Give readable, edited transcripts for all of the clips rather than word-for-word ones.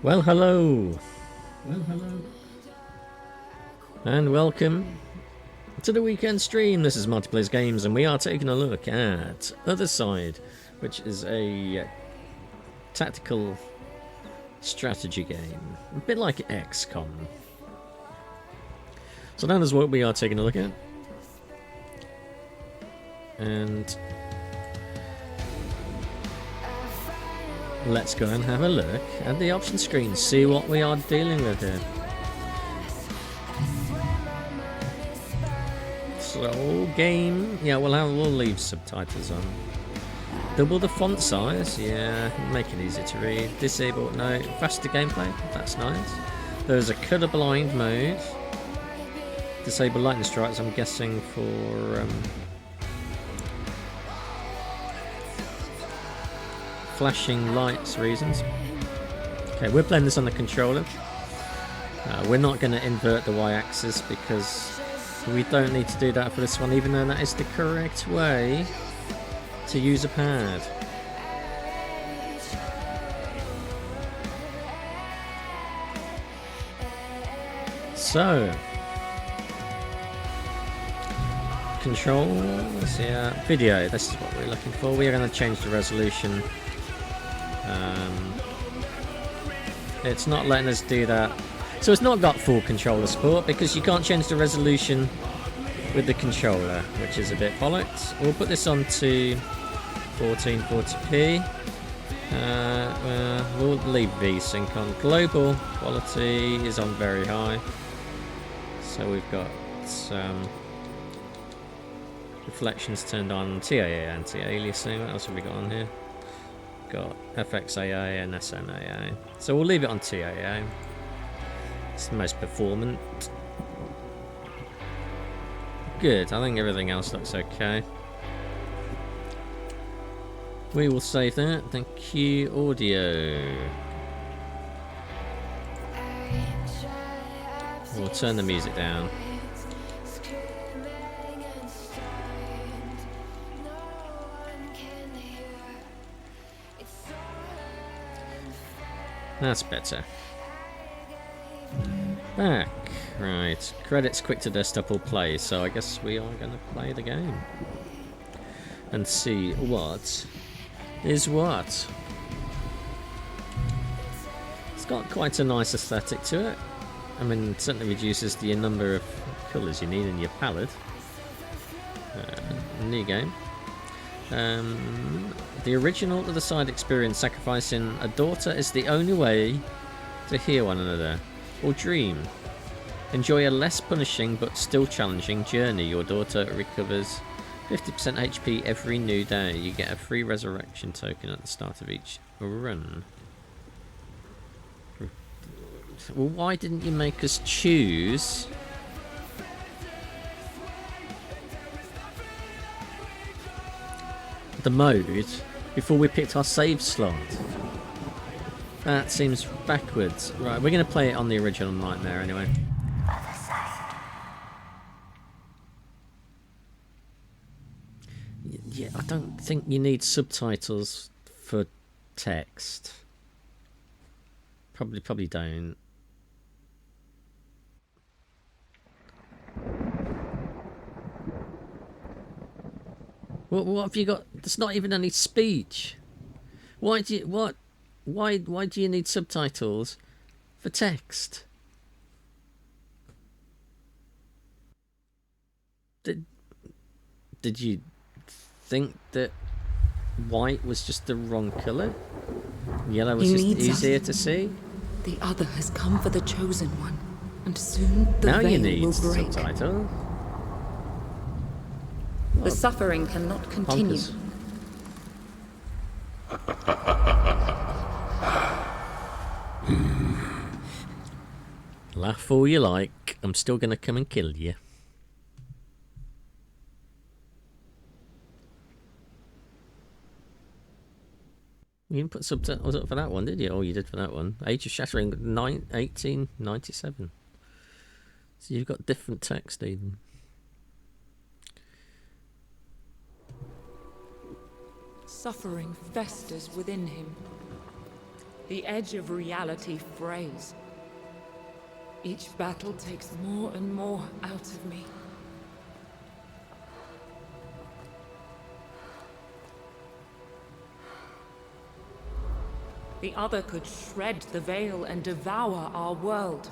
Well, hello. Well, hello. And welcome to the weekend stream. This is Multiplayers Games, and we are taking a look at Othercide, which is a tactical strategy game, a bit like XCOM. So that is what we are taking a look at. And let's go and have a look at the option screen, see what we are dealing with here. So, game, yeah, we'll leave subtitles on. Double the font size, yeah, make it easy to read. Disable, no, faster gameplay, that's nice. There's a colorblind mode. Disable lightning strikes, I'm guessing for flashing lights reasons. Okay, we're playing this on the controller. We're not going to invert the y-axis because we don't need to do that for this one, even though that is the correct way to use a pad. So, controls, yeah, video, this is what we're looking for. We are going to change the resolution. It's not letting us do that. So it's not got full controller support because you can't change the resolution with the controller, which is a bit bollocks. We'll put this on to 1440p. We'll leave VSync on. Global quality is on very high. So we've got reflections turned on, TAA anti-aliasing. What else have we got on here? Got FXAA and SNAA. So we'll leave it on TAA. It's the most performant. Good, I think everything else looks okay. We will save that. Thank you. Audio. We'll turn the music down. That's better. Back. Right. Credits, quick to desktop or play. So I guess we are going to play the game. And see what is what. It's got quite a nice aesthetic to it. I mean, it certainly reduces the number of colours you need in your palette. New game. The original Othercide experience, sacrificing a daughter is the only way to hear one another, or dream. Enjoy a less punishing but still challenging journey. Your daughter recovers 50% HP every new day. You get a free resurrection token at the start of each run. Well, why didn't you make us choose the mode before we picked our save slot? That seems backwards. Right, we're going to play it on the original Nightmare anyway. Yeah, I don't think you need subtitles for text. Probably don't. What have you got? There's not even any speech. Why do you need subtitles for text? Did you think that white was just the wrong colour? Yellow was just easier to see? The other has come for the chosen one, and soon the now veil you need will break. subtitles. The suffering cannot continue. Laugh all you like, I'm still gonna come and kill you. You didn't put subtitles up for that one, did you? Oh, you did for that one. Age of Shattering, 1897. So you've got different text even. Suffering festers within him. The edge of reality frays. Each battle takes more and more out of me. The other could shred the veil and devour our world.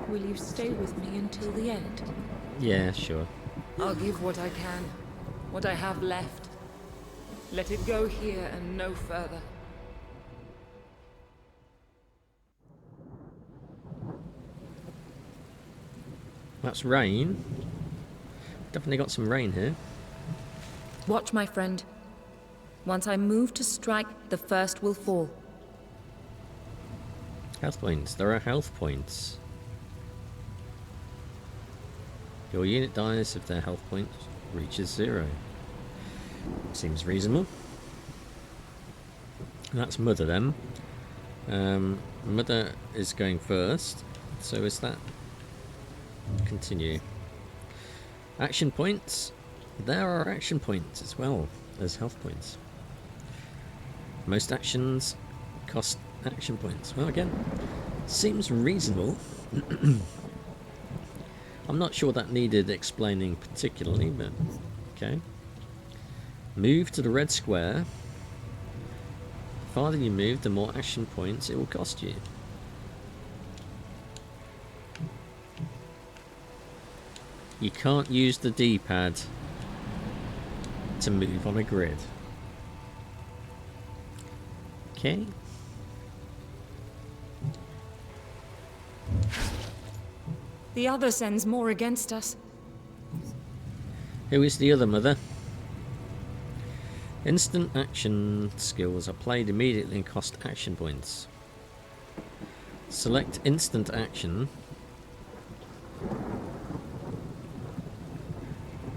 Will you stay with me until the end? Yeah, sure. I'll give what I can, what I have left. Let it go here and no further. That's rain. Definitely got some rain here. Watch, my friend. Once I move to strike, the first will fall. Health points. There are health points. Your unit dies if their health point reaches 0. Seems reasonable. That's Mother then. Mother is going first. So is that. Continue. Action points. There are action points as well as health points. Most actions cost action points. Well, again, seems reasonable. I'm not sure that needed explaining particularly, but okay. Move to the red square. The farther you move, the more action points it will cost you. You can't use the D-pad to move on a grid. Okay. The other sends more against us. Who is the other, Mother? Instant action skills are played immediately and cost action points. Select instant action.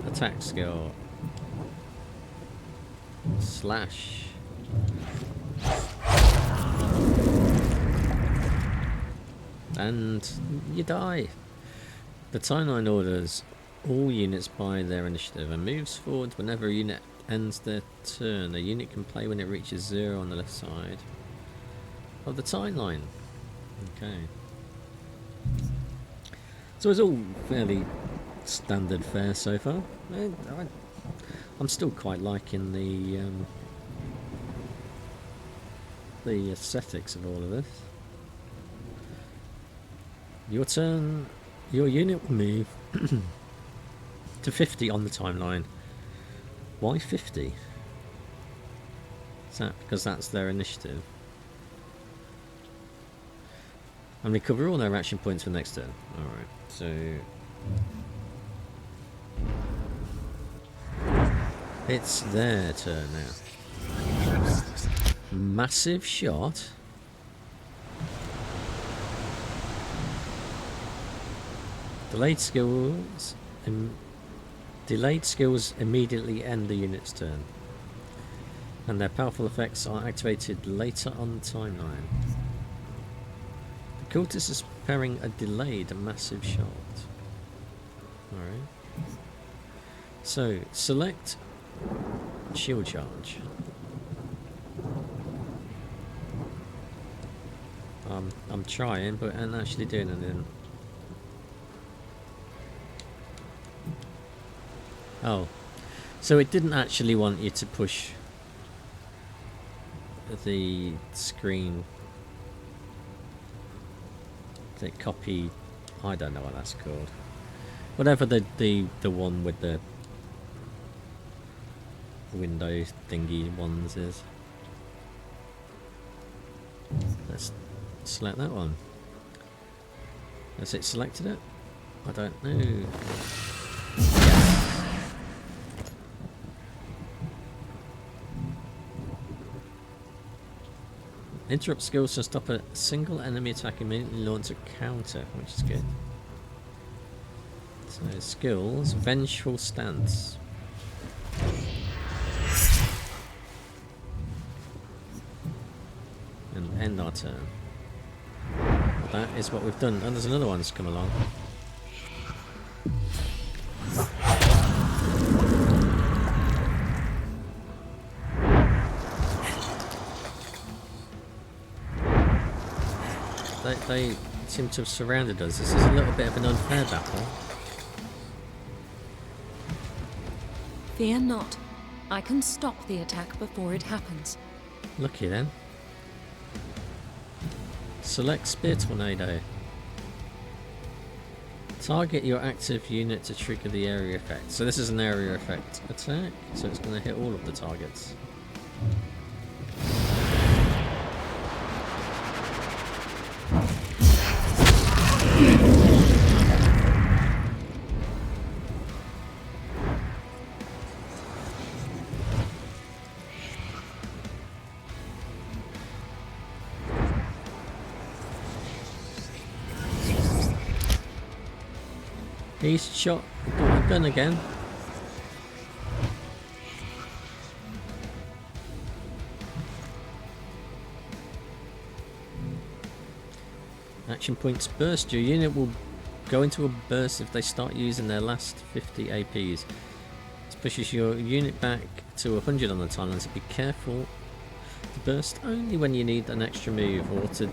Attack skill. Slash. And you die. The timeline orders all units by their initiative and moves forward whenever a unit ends their turn. A unit can play when it reaches 0 on the left side of the timeline. Okay. So it's all fairly standard fare so far. I'm still quite liking the aesthetics of all of this. Your turn. Your unit will move to 50 on the timeline. Why 50? Is that because that's their initiative? And recover all their action points for next turn. Alright, so it's their turn now. Massive shot. Delayed skills immediately end the unit's turn, and their powerful effects are activated later on the timeline. The cultist is preparing a delayed massive shot. Alright. So, select shield charge. I'm trying, but I'm actually doing anything. Oh, so it didn't actually want you to push the screen, the copy, I don't know what that's called. Whatever the one with the window thingy ones is. Let's select that one. Has it selected it? I don't know. Interrupt skills to stop a single enemy attack immediately launch a counter, which is good. So skills, vengeful stance. And end our turn. That is what we've done. And there's another one that's come along. They seem to have surrounded us. This is a little bit of an unfair battle. Fear not. I can stop the attack before it happens. Lucky then. Select Spear Tornado. Target your active unit to trigger the area effect. So this is an area effect attack, so it's going to hit all of the targets. He's shot got a gun again. Action points burst. Your unit will go into a burst if they start using their last 50 APs. This pushes your unit back to 100 on the timeline, so be careful to burst only when you need an extra move or to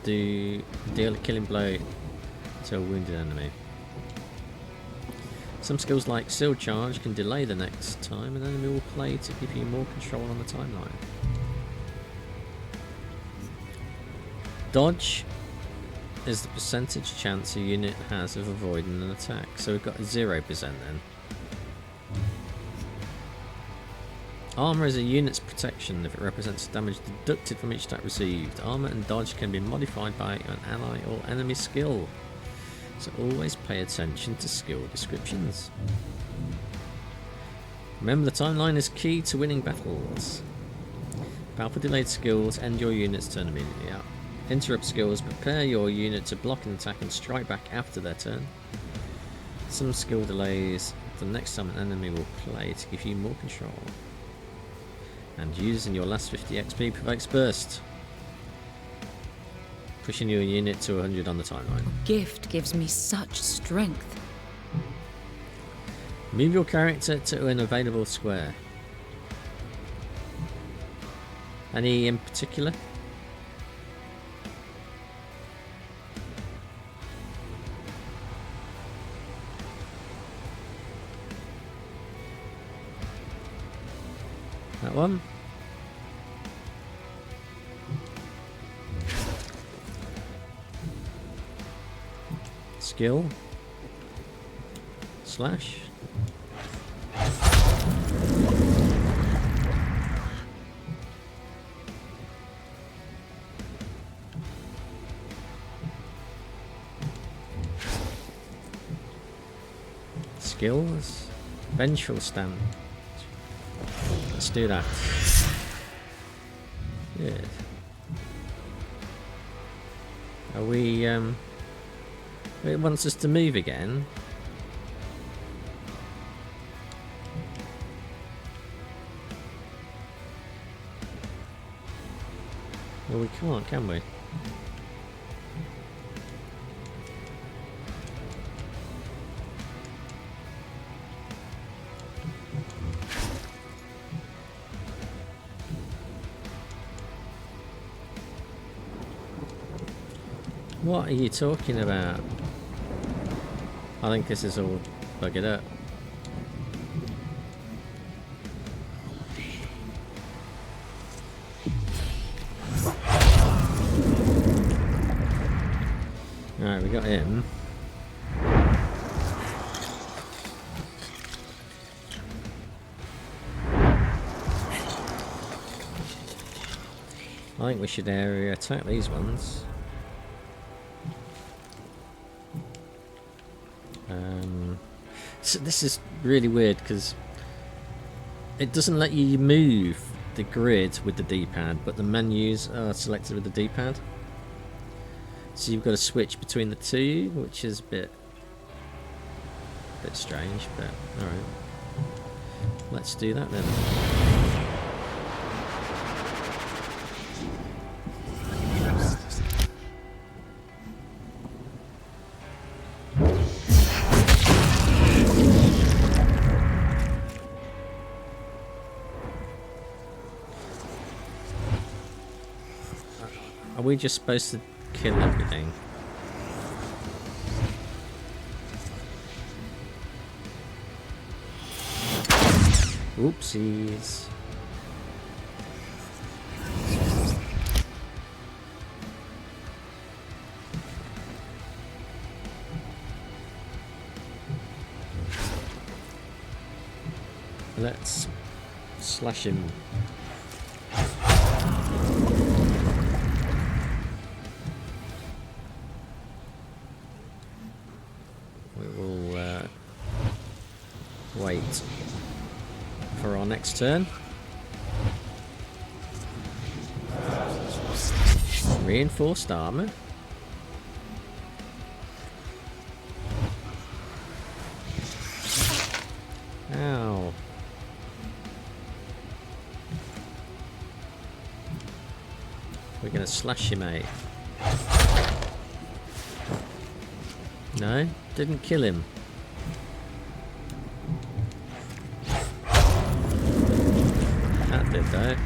deal a killing blow to a wounded enemy. Some skills like Seal Charge can delay the next time an enemy will play to give you more control on the timeline. Dodge is the percentage chance a unit has of avoiding an attack. So we've got 0% then. Armour is a unit's protection if it represents damage deducted from each attack received. Armour and dodge can be modified by an ally or enemy skill. So always pay attention to skill descriptions. Remember, the timeline is key to winning battles. Powerful delayed skills end your unit's turn immediately. Interrupt skills prepare your unit to block an attack and strike back after their turn. Some skill delays the next time an enemy will play to give you more control. And using your last 50 XP provokes burst, pushing your unit to 100 on the timeline. Gift gives me such strength. Move your character to an available square. Any in particular? That one? Skill slash skills vengeful stand. Let's do that. Good. Are we it wants us to move again. Well, we can't, can we? What are you talking about? I think this is all buggered up. Alright, we got him. I think we should area attack these ones. So this is really weird because it doesn't let you move the grid with the D-pad, but the menus are selected with the D-pad. So you've got to switch between the two, which is a bit strange, but alright. Let's do that then. Are we just supposed to kill everything? Oopsies. Let's slash him. We will wait for our next turn. Reinforced armor. Ow. We're gonna slash him out. No, didn't kill him. That did though.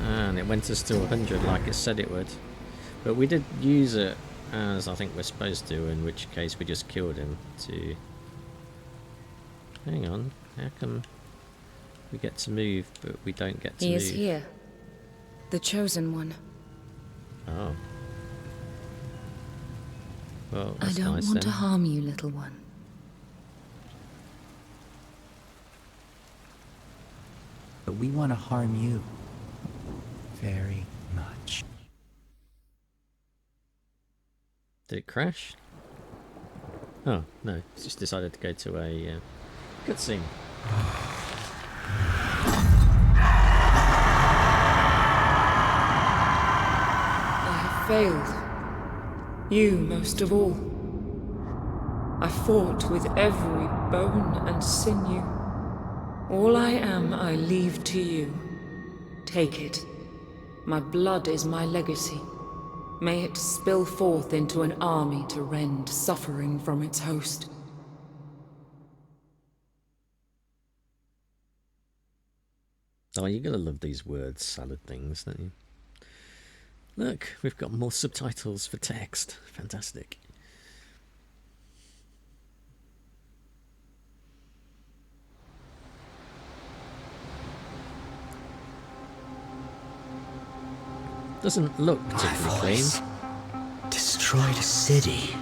And it went us to 100 like it said it would. But we did use it as I think we're supposed to, in which case we just killed him to... Hang on, how come we get to move but we don't get to move? He is here. The chosen one. Oh. Well, I that's don't nice want to then. harm you, little one. But we want to harm you. Very much. Did it crash? Oh, no. It's just decided to go to a cutscene. I have failed. You most of all. I fought with every bone and sinew. All I am, I leave to you. Take it. My blood is my legacy. May it spill forth into an army to rend suffering from its host. Oh, you're gonna love these word salad things, don't you? Look, we've got more subtitles for text. Fantastic. Doesn't look particularly clean. Destroyed a city.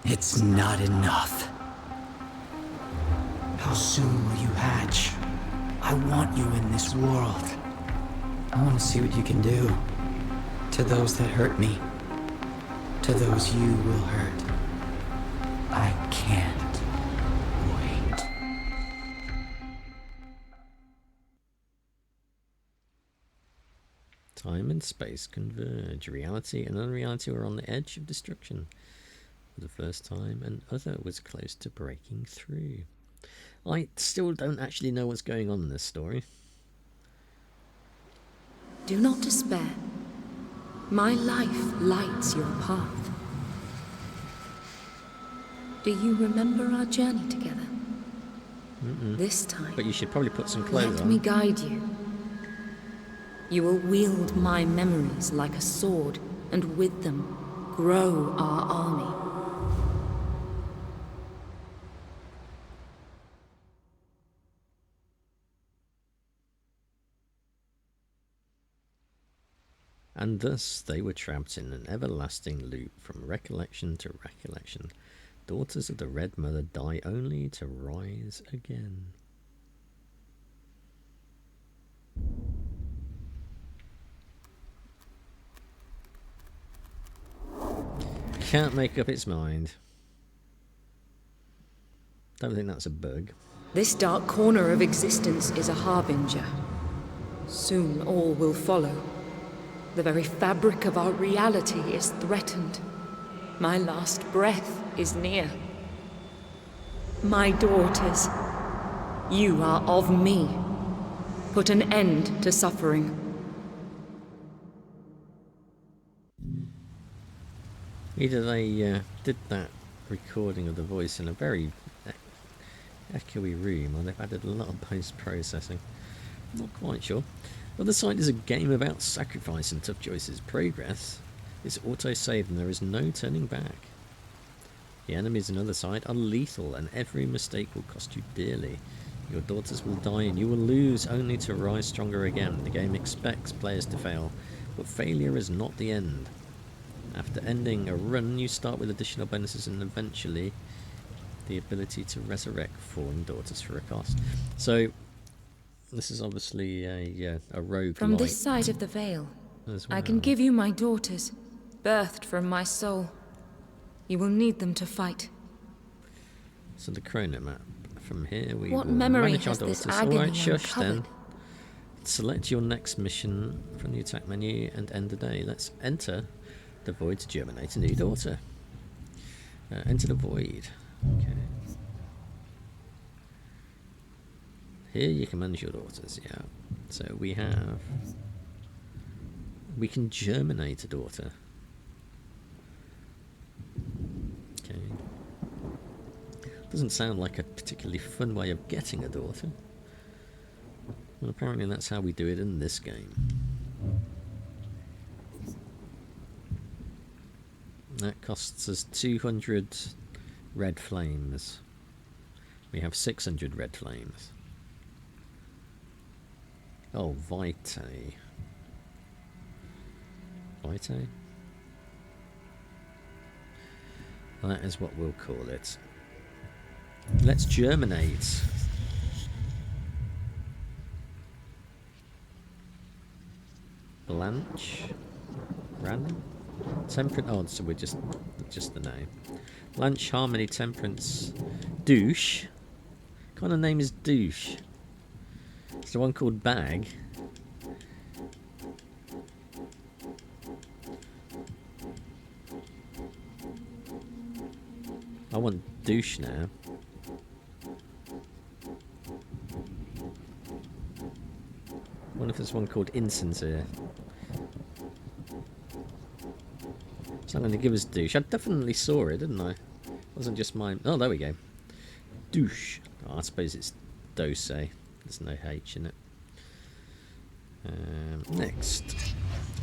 It's not enough. How soon will you hatch? I want you in this world. I want to see what you can do. To those that hurt me. To those you will hurt. I can't wait. Time and space converge. Reality and unreality were on the edge of destruction. For the first time, and Other was close to breaking through. I still don't actually know what's going on in this story. Do not despair. My life lights your path. Do you remember our journey together? This time, But you should probably put some clothes let on. me guide you. You will wield my memories like a sword, and with them, grow our army. And thus they were trapped in an everlasting loop from recollection to recollection. Daughters of the Red Mother die only to rise again. Can't make up its mind. Don't think that's a bug. This dark corner of existence is a harbinger. Soon all will follow. The very fabric of our reality is threatened. My last breath is near. My daughters, you are of me. Put an end to suffering. Either they did that recording of the voice in a very echoey room, or they've added a lot of post-processing. Not quite sure. Othercide is a game about sacrifice and tough choices. Progress is auto-saved and there is no turning back. The enemies in Othercide are lethal, and every mistake will cost you dearly. Your daughters will die and you will lose, only to rise stronger again. The game expects players to fail, but failure is not the end. After ending a run, you start with additional bonuses and eventually the ability to resurrect fallen daughters for a cost. So this is obviously a roguelite. From this side of the veil, as I can well. give you my daughters, birthed from my soul. You will need them to fight. So the chrono map. From here we What will memory manage our has this daughters. agony Alright, shush then. uncovered? Select your next mission from the attack menu and end the day. Let's enter the void to germinate a new daughter. Enter the void. Okay. Here you can manage your daughters, yeah. So we can germinate a daughter. Okay. Doesn't sound like a particularly fun way of getting a daughter. Well, apparently that's how we do it in this game. That costs us 200 red flames. We have 600 red flames. Oh, Vitae. Vitae? That is what we'll call it. Let's germinate. Blanche? Random? Temperance? Oh, so we're just the name. Blanche, Harmony, Temperance, Douche. What kind of name is Douche? It's the one called Bag. I want Douche now. I wonder if there's one called Insincere. It's not going to give us Douche. I definitely saw it, didn't I? It wasn't just mine. Oh, there we go. Douche. Oh, I suppose it's Dose. There's no H in it. Next.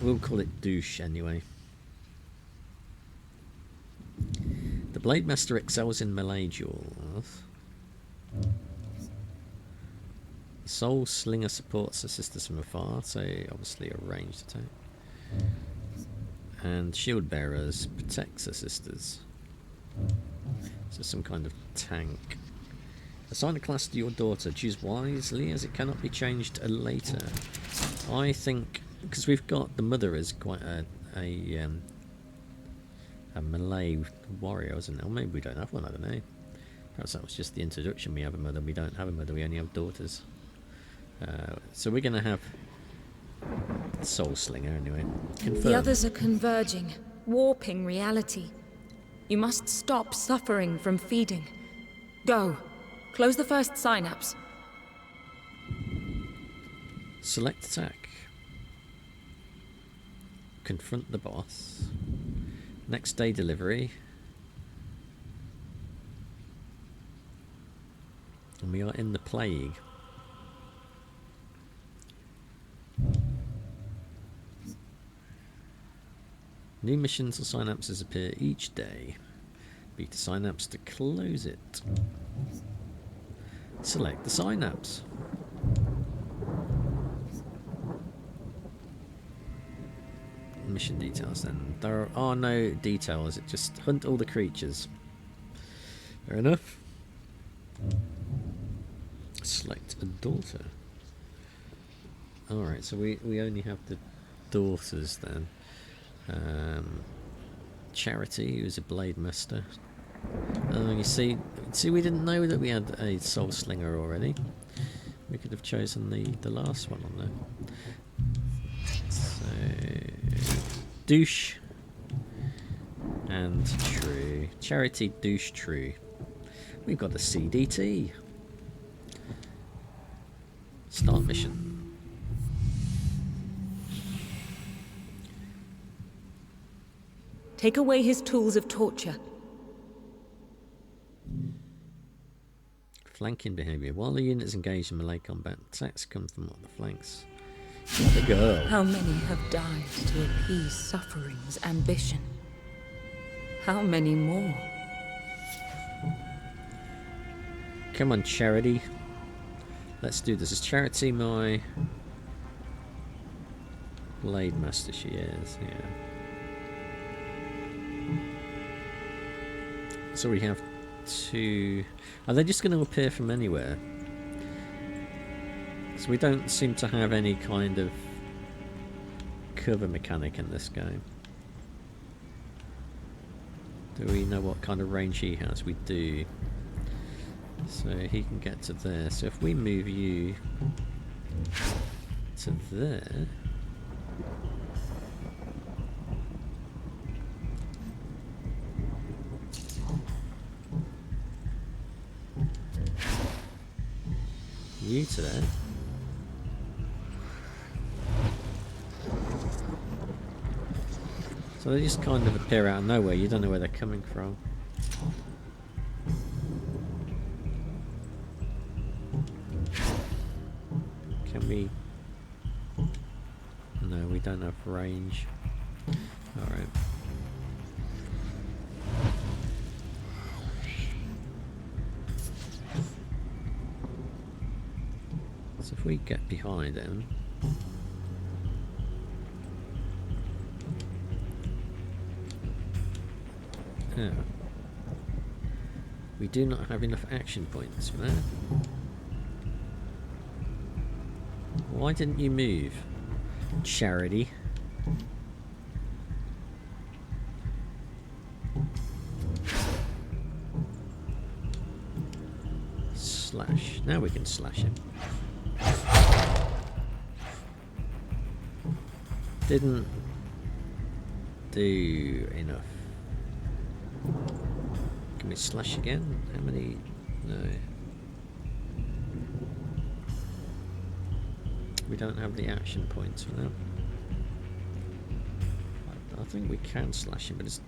We'll call it Douche anyway. The Blade Master excels in melee duels. The Soul Slinger supports assisters from afar, so obviously a ranged attack. And Shield Bearers protects assisters. So some kind of tank. Assign a class to your daughter. Choose wisely, as it cannot be changed later. I think, because we've got the mother as quite a melee warrior, isn't it? Or maybe we don't have one, I don't know. Perhaps that was just the introduction. We have a mother, we don't have a mother, we only have daughters. So we're going to have Soul Slinger anyway. Confirm. The others are converging, warping reality. You must stop suffering from feeding. Go. Close the first synapse. Select attack. Confront the boss. Next day delivery. And we are in the plague. New missions or synapses appear each day. Beat the synapse to close it. Select the synapse. Mission details then. There are no details, it just hunt all the creatures. Fair enough. Select a daughter. Alright, so we only have the daughters then. Charity, who's a blade master. You see we didn't know that we had a soul slinger already. We could have chosen the last one on there. So douche and true. Charity, douche, true. We've got a CDT. Start mission. Take away his tools of torture. Flanking behaviour. While the unit is engaged in melee combat, attacks come from the flanks. Let the girl. How many have died to appease suffering's ambition? How many more? Come on, Charity. Let's do this. Is Charity my Blade Master? She is, yeah. So we have two... Are they just going to appear from anywhere? So we don't seem to have any kind of cover mechanic in this game. Do we know what kind of range he has? We do. So he can get to there. So if we move you to there... You to there. So they just kind of appear out of nowhere. You don't know where they're coming from. Can we... No, we don't have range. Alright. So if we get behind him... Oh. We do not have enough action points for that. Why didn't you move? Charity. Slash. Now we can slash him. Didn't do enough. Can we slash again? How many? No. We don't have the action points for that. I think we can slash him, but it's...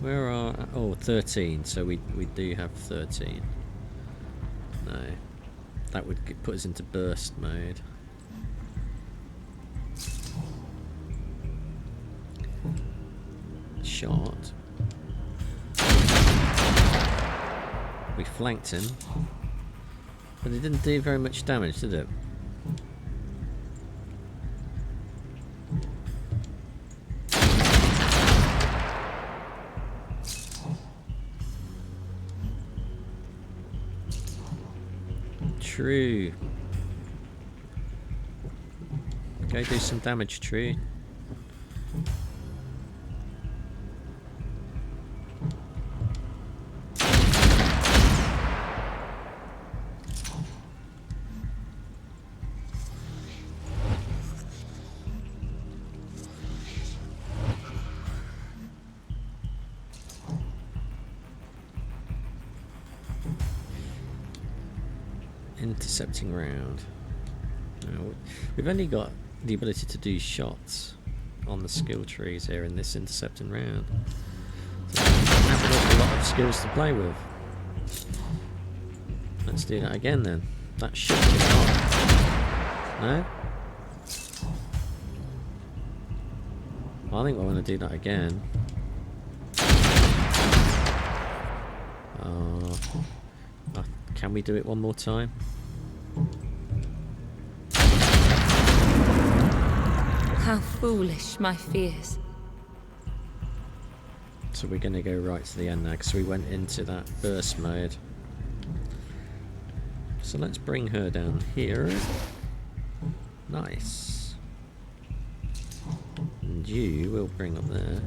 Where are... Oh, 13. So we do have 13. No. That would put us into burst mode. Shot. We flanked him, but it didn't do very much damage, did it? True. Okay, do some damage, True. Intercepting round. No, we've only got the ability to do shots on the skill trees here in this intercepting round. So we have an awful lot of skills to play with. Let's do that again then. That should be on. No? I think I want to do that again. Can we do it one more time? How foolish my fears. So we're going to go right to the end now because we went into that burst mode. So let's bring her down here. Nice. And you will bring up there.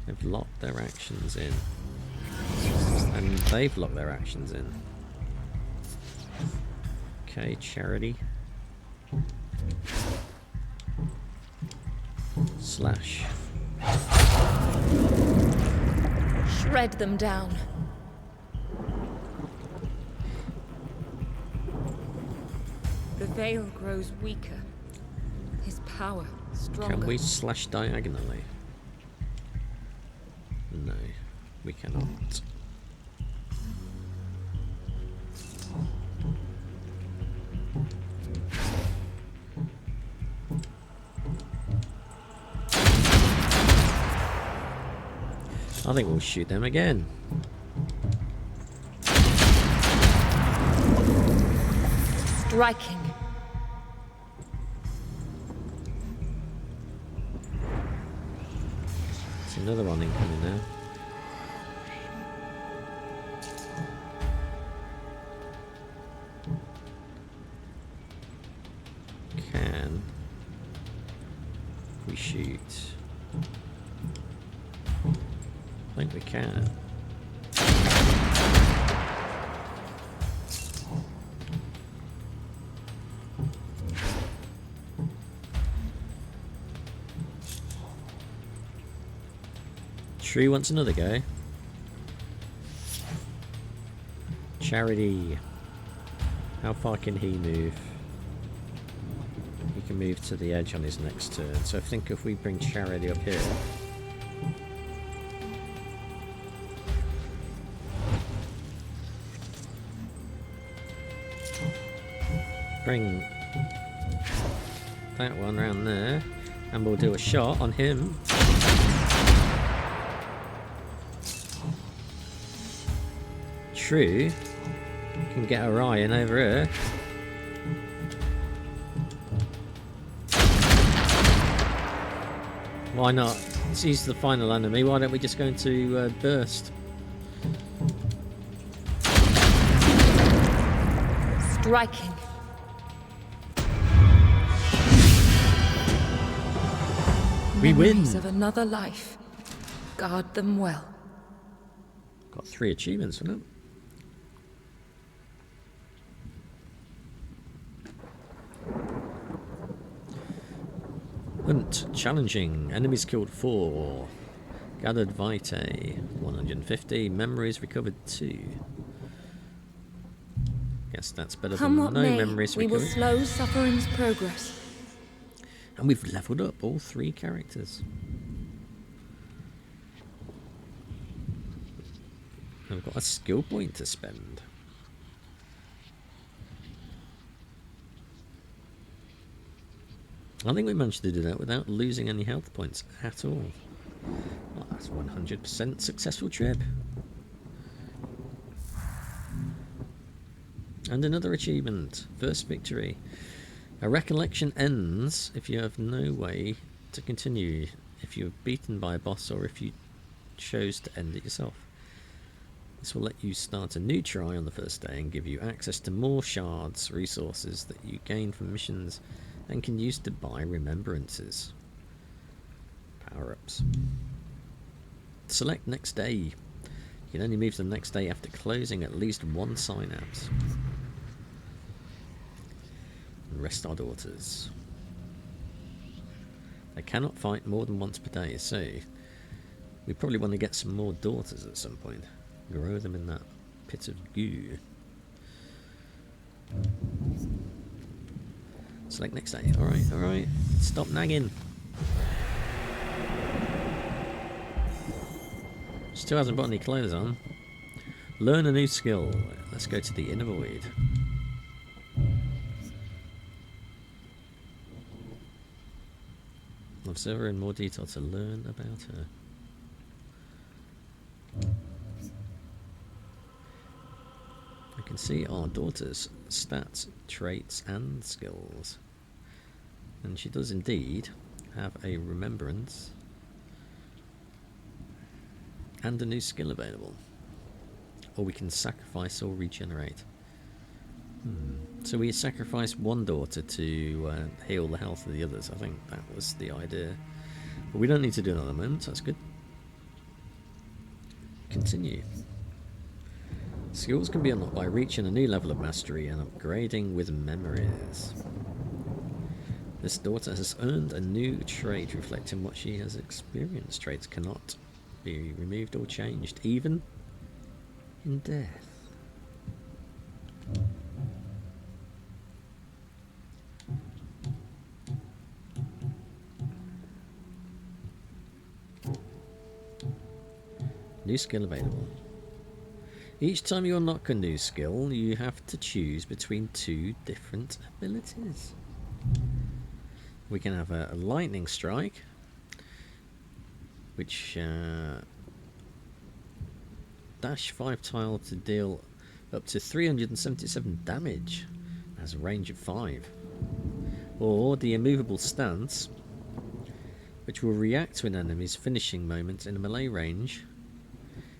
They've locked their actions in. And they've locked their actions in. Okay, Charity. Slash. Shred them down. The veil grows weaker. His power stronger. Can we slash diagonally? No, we cannot. I think we'll shoot them again. Striking. There's another one incoming now. Can we shoot? I think we can. Tree wants another go. Charity. How far can he move? He can move to the edge on his next turn. So I think if we bring Charity up here. Bring that one round there. And we'll do a shot on him. True. Can get Orion over here. Why not? He's the final enemy. Why don't we just go into burst? Striking. We win. Memories of another life. Guard them well. Got 3 achievements from it. Hunt. Challenging. Enemies killed 4. Gathered Vitae 150. Memories recovered 2. Guess that's better Come than what no may, memories we will recovered. slow suffering's progress. And we've leveled up all 3 characters. And we've got a skill point to spend. I think we managed to do that without losing any health points at all. Well, that's 100% successful trip. And another achievement. First victory. A recollection ends if you have no way to continue. If you're beaten by a boss or if you chose to end it yourself. This will let you start a new try on the first day and give you access to more shards, resources that you gain from missions and can use to buy remembrances. Power-ups. Select next day. You can only move to the next day after closing at least 1 synapse. And rest our daughters. They cannot fight more than once per day, so we probably want to get some more daughters at some point. Grow them in that pit of goo. Select next day. Alright, alright. Stop nagging. Still hasn't got any clothes on. Learn a new skill. Let's go to the inner void. Observe her in more detail to learn about her. I can see our daughter's stats, traits and skills. And she does indeed have a remembrance and a new skill available. Or we can sacrifice or regenerate. So we sacrifice one daughter to heal the health of the others. I think that was the idea. But we don't need to do that at the moment, so that's good. Continue. Skills can be unlocked by reaching a new level of mastery and upgrading with memories. This daughter has earned a new trait reflecting what she has experienced. Traits cannot be removed or changed, even in death. New skill available. Each time you unlock a new skill, you have to choose between 2 different abilities. We can have a lightning strike, which dash 5 tile to deal up to 377 damage. It has a range of 5. Or the immovable stance, which will react to an enemy's finishing moment in a melee range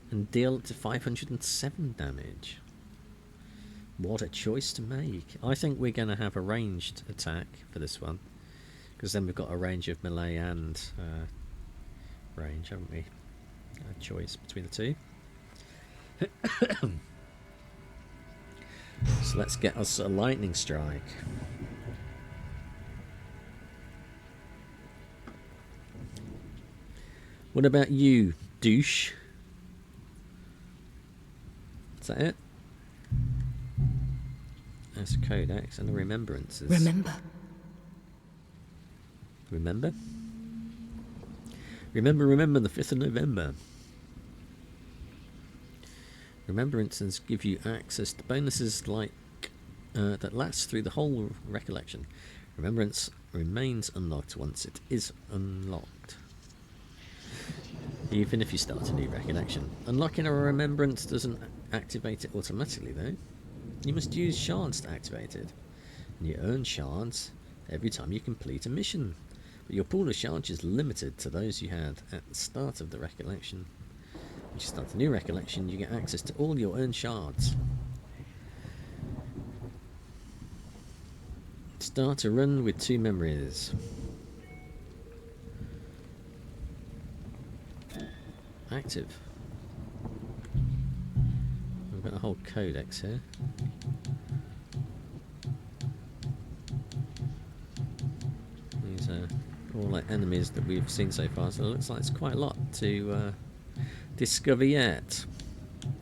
and deal up to 507 damage. What a choice to make. I think we're going to have a ranged attack for this one, because then we've got a range of melee and range, haven't we? A choice between the two. So let's get us a lightning strike. What about you, douche? Is that it? That's a codex and a remembrances. Remember. Remember? Remember the 5th of November. Remembrances give you access to bonuses like that last through the whole recollection. Remembrance remains unlocked once it is unlocked, even if you start a new recollection. Unlocking a remembrance doesn't activate it automatically though. You must use shards to activate it, and you earn shards every time you complete a mission. But your pool of shards is limited to those you had at the start of the recollection. When you start a new recollection, you get access to all your earned shards. Start a run with 2 memories. Active. We've got a whole codex here. These are all like enemies that we've seen so far, so it looks like it's quite a lot to discover yet.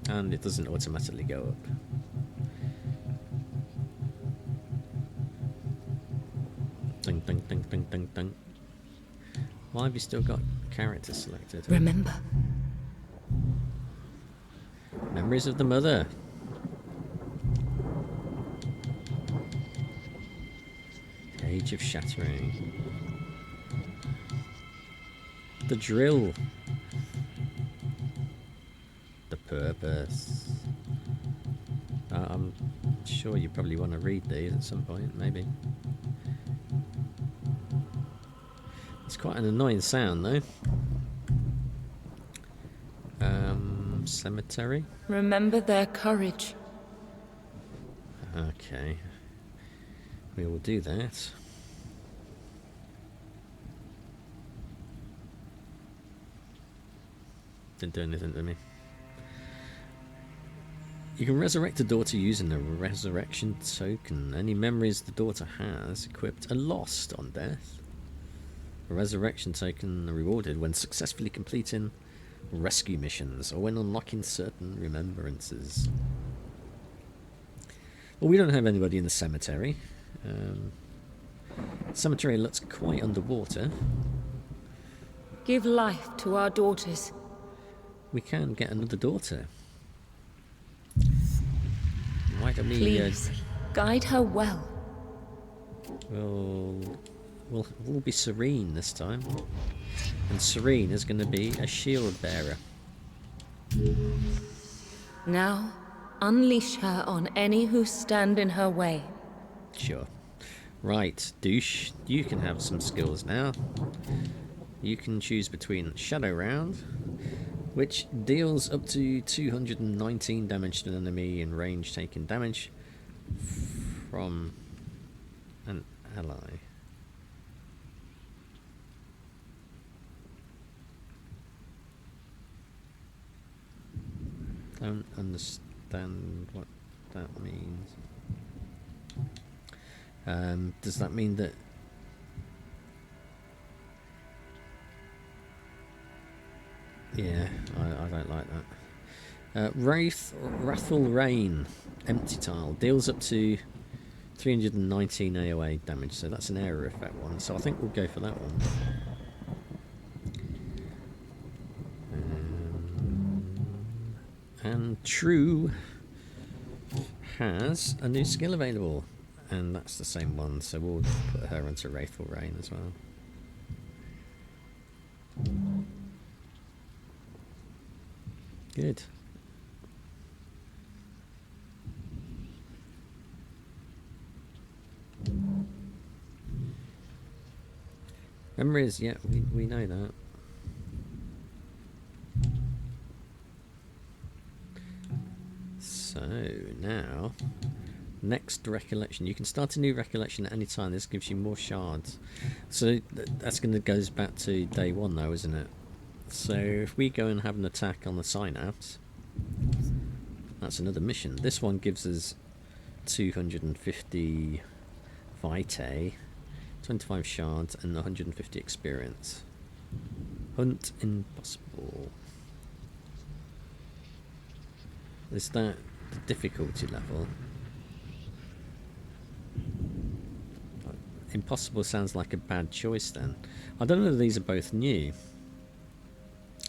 And it doesn't automatically go up. Ding ding ding ding ding ding. Why have you still got characters selected? Remember. Memories of the mother. Age of shattering. The drill. The purpose. I'm sure you probably want to read these at some point, maybe. It's quite an annoying sound though. Cemetery. Remember their courage. Okay. We will do that. Didn't do anything to me. You can resurrect a daughter using the resurrection token. Any memories the daughter has equipped are lost on death. A resurrection token are rewarded when successfully completing rescue missions or when unlocking certain remembrances. Well, we don't have anybody in the cemetery. Cemetery looks quite underwater. Give life to our daughters. We can get another daughter. Why don't we... Please, guide her well. We'll be Serene this time. And Serene is going to be a shield bearer. Now, unleash her on any who stand in her way. Sure. Right, douche, you can have some skills now. You can choose between Shadow Round, which deals up to 219 damage to an enemy in range taking damage from an ally. Don't understand what that means. Does that mean that... Yeah, I don't like that. Wrathful Rain, empty tile, deals up to 319 AOA damage, so that's an area effect one, so I think we'll go for that one. And True has a new skill available, and that's the same one, so we'll put her onto Wrathful Rain as well. Good. Memories, yeah, we know that. So now, next recollection. You can start a new recollection at any time. This gives you more shards. So that's going to goes back to day one, though, isn't it? So if we go and have an attack on the synapse, that's another mission. This one gives us 250 vitae, 25 shards, and 150 experience. Hunt impossible. Is that the difficulty level? Impossible sounds like a bad choice then. I don't know if these are both new.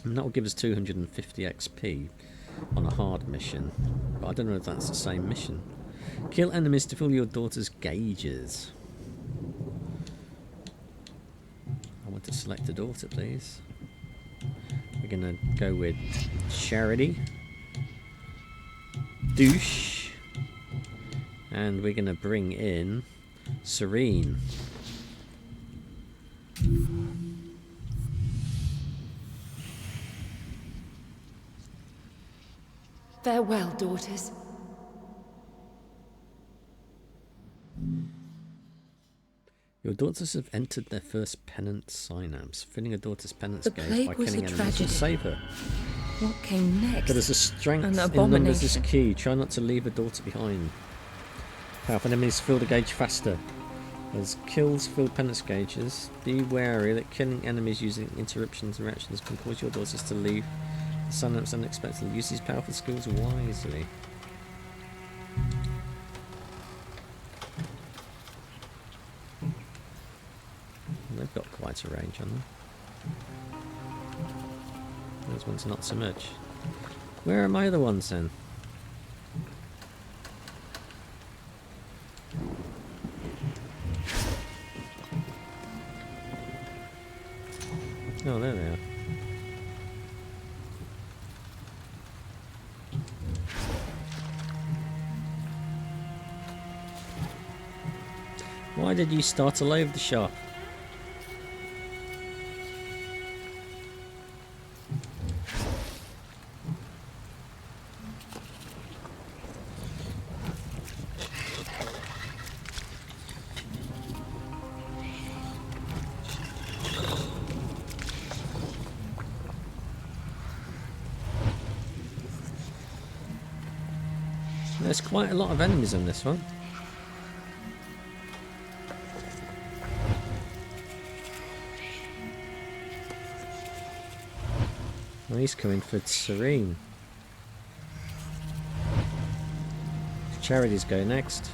And that will give us 250 XP on a hard mission. But I don't know if that's the same mission. Kill enemies to fill your daughter's gauges. I want to select a daughter, please. We're going to go with Charity. Douche. And we're going to bring in Serene. Farewell, daughters. Your daughters have entered their first penance synapse. Filling a daughter's penance The gauge plague by was killing a enemies will tragedy. save her. What came next? But there's a strength An in numbers is abomination. key. Try not to leave a daughter behind. Powerful enemies fill the gauge faster. As kills fill penance gauges, be wary that killing enemies using interruptions and reactions can cause your daughters to leave the synapse unexpectedly. Use these powerful skills wisely. They've got quite a range on them. Those ones not so much. Where are my other ones then? Oh, there they are. Why did you start all over the shop? There's quite a lot of enemies on this one. Well, he's coming for Serene. Charity's go next.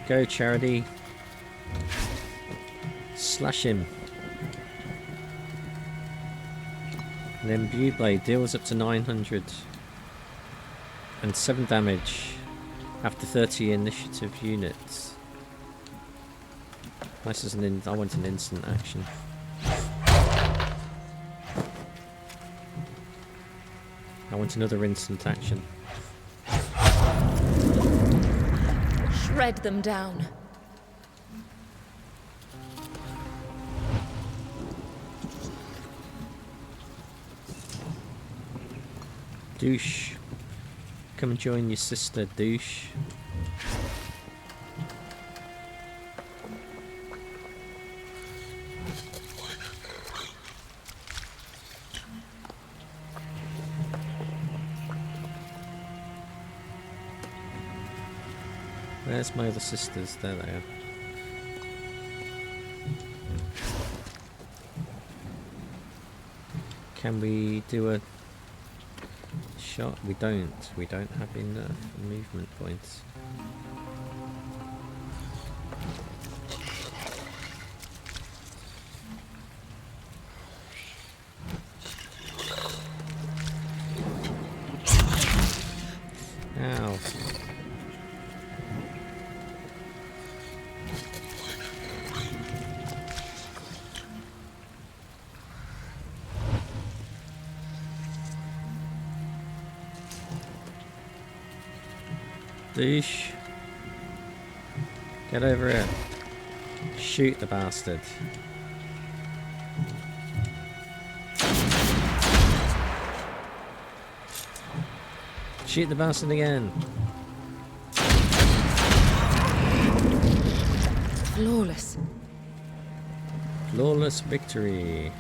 Go, Charity. Slash him. And then Imbue Blade deals up to 900 and 7 damage after 30 initiative units. This is I want an instant action. I want another instant action. Shred them down. Douche. Come and join your sister, Douche. Where's my other sisters? There they are. Can we do a shot? We don't. We don't have enough movement points. Ow. Douche. Get over it. Shoot the bastard. Shoot the bastard again. Flawless. Flawless victory.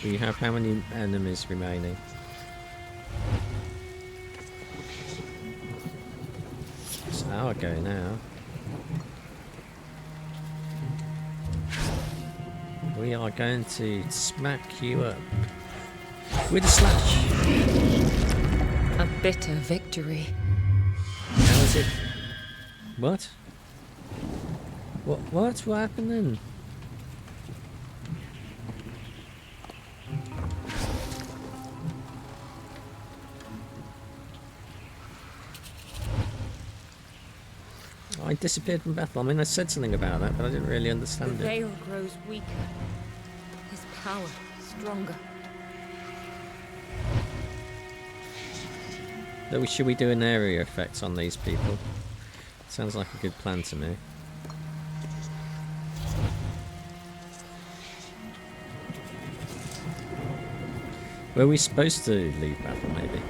We have how many enemies remaining? It's an hour ago now. We are going to smack you up with a slash. A bitter victory. How is it? What? What happened then? I disappeared from Bethel. I mean, I said something about that, but I didn't really The understand it. veil grows weaker. His power stronger. Should we do an area effect on these people? Sounds like a good plan to me. Were we supposed to leave Bethel, maybe?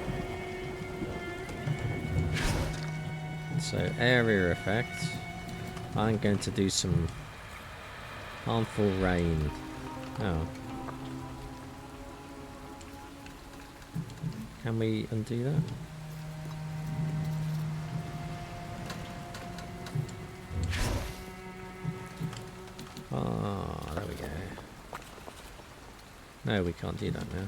So, area effect. I'm going to do some harmful rain. Oh. Can we undo that? Ah, there we go. No, we can't do that now.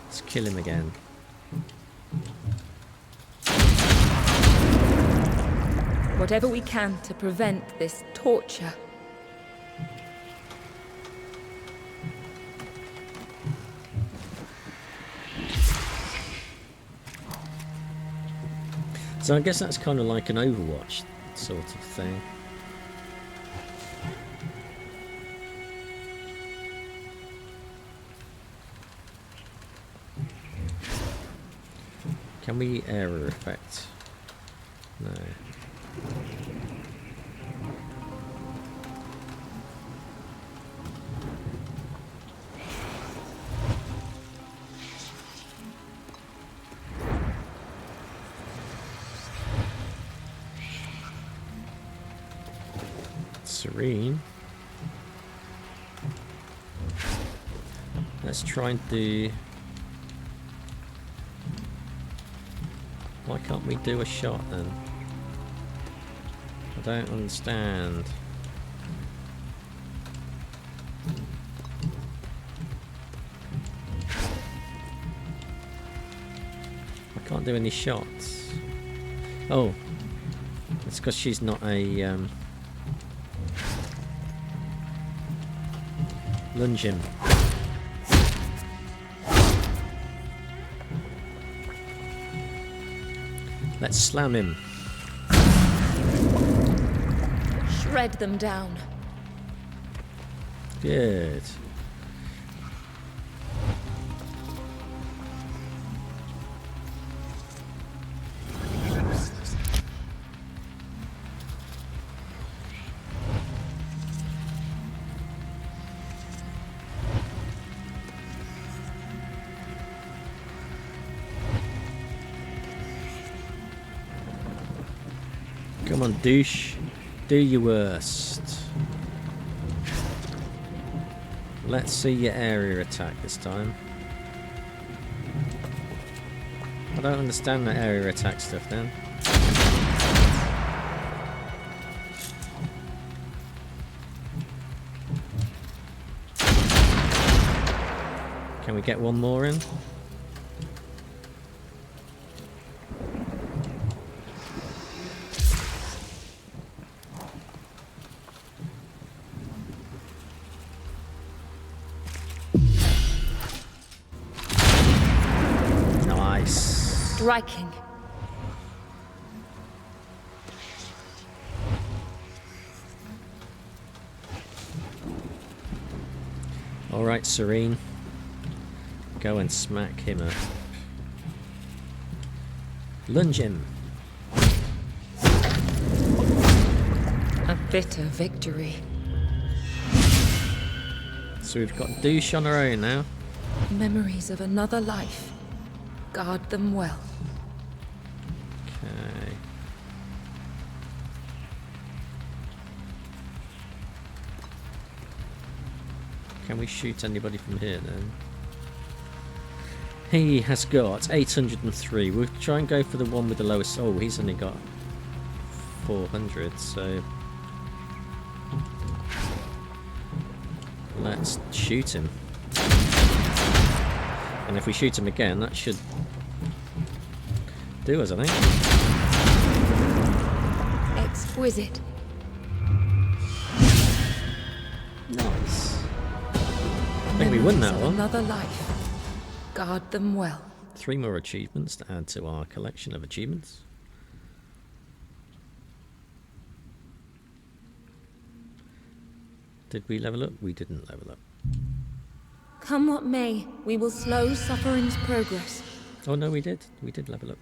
Let's kill him again. Whatever we can to prevent this torture. So I guess that's kind of like an Overwatch sort of thing. Can we area effect? No. Serene. Let's try and do... Why can't we do a shot then? I don't understand. I can't do any shots. Oh, it's because she's not a lunge him. Let's slam him. Shred them down. Good. Come on, douche. Do your worst. Let's see your area attack this time. I don't understand that area attack stuff then. Can we get one more in? striking. Alright, Serene. Go and smack him up. Lunge him. A bitter victory. So we've got douche on our own now. Memories of another life. Guard them well. Okay. Can we shoot anybody from here then? He has got 803. We'll try and go for the one with the lowest. Oh, he's only got 400, so let's shoot him. And if we shoot him again, that should do us, I think. Exquisite. Nice. I think we won that Memories of one. Another life. Guard them well. 3 more achievements to add to our collection of achievements. Did we level up? We didn't level up. Come what may, we will slow suffering's progress. Oh no, we did. We did level up.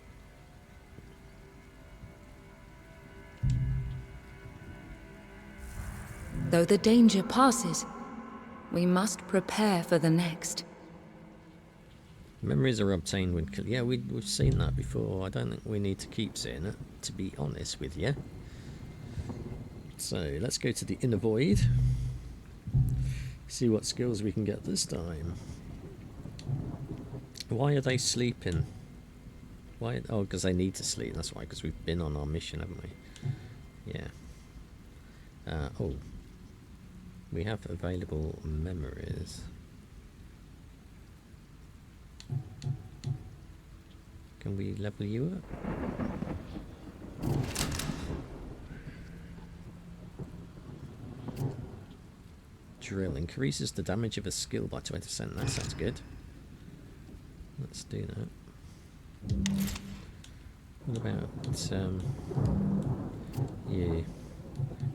Though the danger passes, we must prepare for the next. Memories are obtained when kill. Yeah, we've seen that before. I don't think we need to keep saying it, to be honest with you. So let's go to the inner void. See what skills we can get this time. Why are they sleeping? Why? Oh, because they need to sleep. That's why. Because we've been on our mission, haven't we? Yeah. Oh. We have available memories. Can we level you up? Drill increases the damage of a skill by 20%. That sounds good. Let's do that. What about yeah,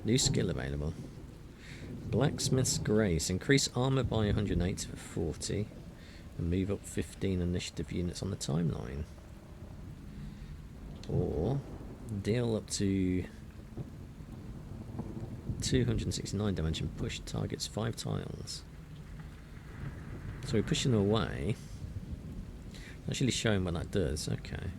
new skill available. Blacksmith's Grace. Increase armor by 180 for 40 and move up 15 initiative units on the timeline. Or deal up to 269 damage and push targets 5 tiles. So we're pushing them away. Actually showing what that does. Okay.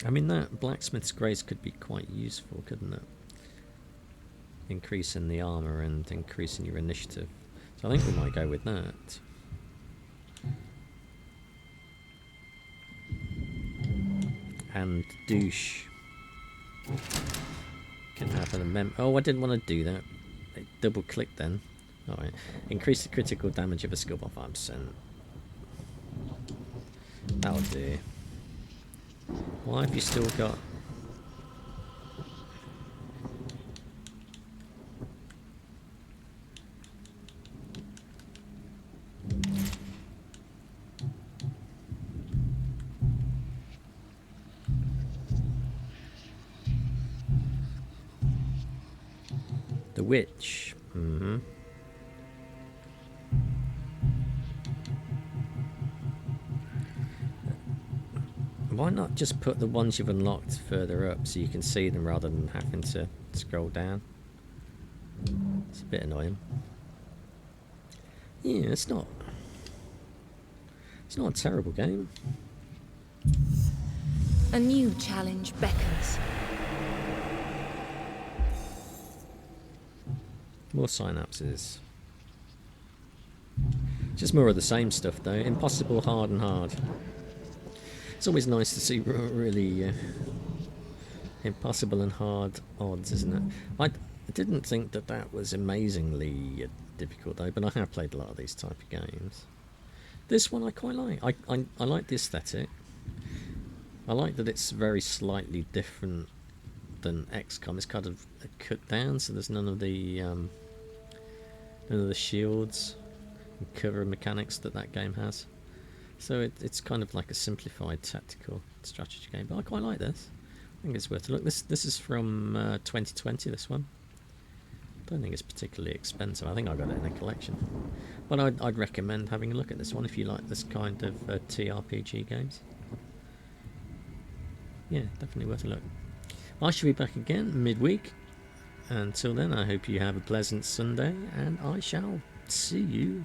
I mean, that Blacksmith's Grace could be quite useful, couldn't it? Increasing the armor and increasing your initiative. So I think we might go with that. And douche can have an oh, I didn't want to do that. Double click then. Alright. Increase the critical damage of a skill by 5%. That'll do. Why have you still got... The witch. Mm-hmm. Why not just put the ones you've unlocked further up so you can see them rather than having to scroll down? It's a bit annoying. Yeah, it's not a terrible game. A new challenge beckons. More synapses. Just more of the same stuff though. Impossible, hard and hard. It's always nice to see really impossible and hard odds, isn't it? I didn't think that was amazingly difficult though, but I have played a lot of these type of games. This one I quite like. I like the aesthetic. I like that it's very slightly different than XCOM. It's kind of cut down, so there's none of the None of the shields and cover mechanics that game has. So it's kind of like a simplified tactical strategy game, but I quite like this. I think it's worth a look. This is from 2020, this one. Don't think it's particularly expensive. I think I got it in a collection. But I'd recommend having a look at this one if you like this kind of TRPG games. Yeah, definitely worth a look. I shall be back again midweek. Until then, I hope you have a pleasant Sunday, and I shall see you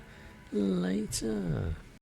later.